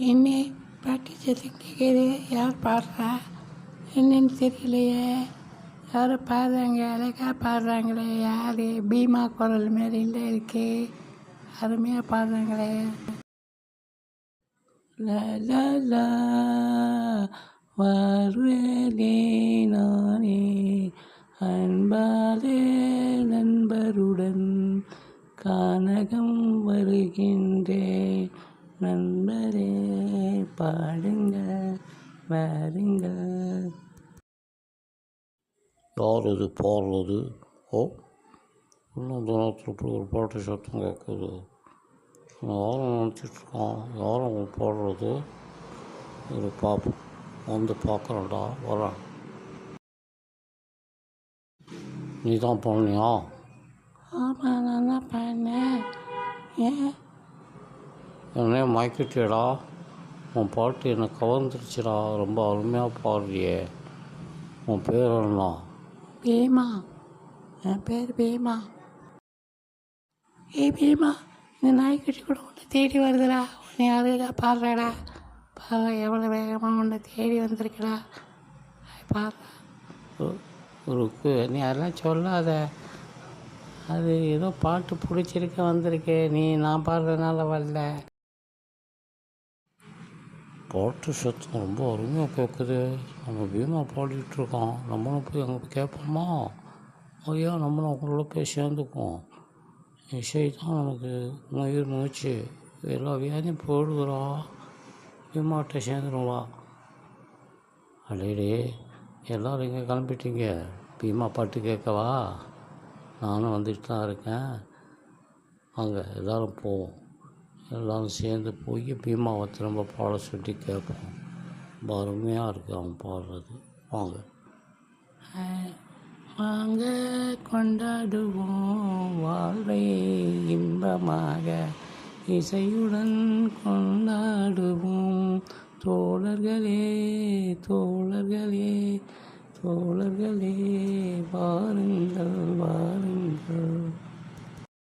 என்னை பாட்டி சத்தம் கேட்குது. யார் பாடுறா என்னன்னு தெரியலையே. யாரும் பாடுறாங்க, அழகாக பாடுறாங்களே. யார்? பீமா குரல் மாரில இருக்கே, அருமையாக பாடுறாங்களே. லா வருவேனே நானே அன்பாலே நண்பருடன் கானகம் வருகின்றேன். நண்பரே பாடுங்கள் வாருங்கள். யார் இது பாடுறது? ஓ, இன்னும் தினத்தில் இப்படி ஒரு பாட்டு சத்தம் கேட்குது. யாரும் நினச்சிட்ருக்கான், யாரும் அவங்க பாடுறது? ஒரு பார்ப்போம், வந்து பார்க்குறேன்டா, வரேன். நீ தான் பண்ணியா? ஆமாம், நான் தான் பாடினேன். ஏன் என்னே மயக்கிட்டியடா? உன் பாட்டு என்னை கவர்ந்துருச்சுடா. ரொம்ப அருமையாக பாடுறியே. உன் பேர் என்ன? பீமா. என் பேர் பீமா. பீமா, இந்த நாய்க்குட்டி கூட உன்னை தேடி வருதுடா. உன்னை அழகாக பாடுறாடா. பாரு, எவ்வளோ வேகமாக உன்னை தேடி வந்திருக்கடா. பாடுறா. இருக்கு, நீ அதெல்லாம் சொல்லாத. அது ஏதோ பாட்டு பிடிச்சிருக்க வந்திருக்கு. நீ நான் பாடுறதுனால வரல. பாட்டு சத்தம் ரொம்ப அருமையாக கேட்குது. நம்ம பீமா பாடிட்டுருக்கோம். நம்மளும் போய் அங்கே போய் கேட்போமா? ஐயா, நம்மளும் அவங்களோட போய் சேர்ந்துக்குவோம். இசை தான் நமக்கு உயிர் மூச்சு. எல்லா வியாதியும் போடுகிறா. பீமாட்ட சேர்ந்துருவா. அடேடே, எல்லோரும் இங்கே கிளம்பிட்டீங்க. பீமா பாட்டு கேட்கவா? நானும் வந்துட்டு தான் இருக்கேன். அங்கே எல்லோரும் போவோம். எல்லோரும் சேர்ந்து போய் பீமாவை திரும்ப பாட சொல்லி கேட்போம். ரொம்ப அருமையாக இருக்குது அவன் பாடுறது. வாங்க வாங்க கொண்டாடுவோம் வாழ்வை இன்பமாக, இசையுடன் கொண்டாடுவோம். தோழர்களே தோழர்களே தோழர்களே, வாருங்கள் வாருங்கள்.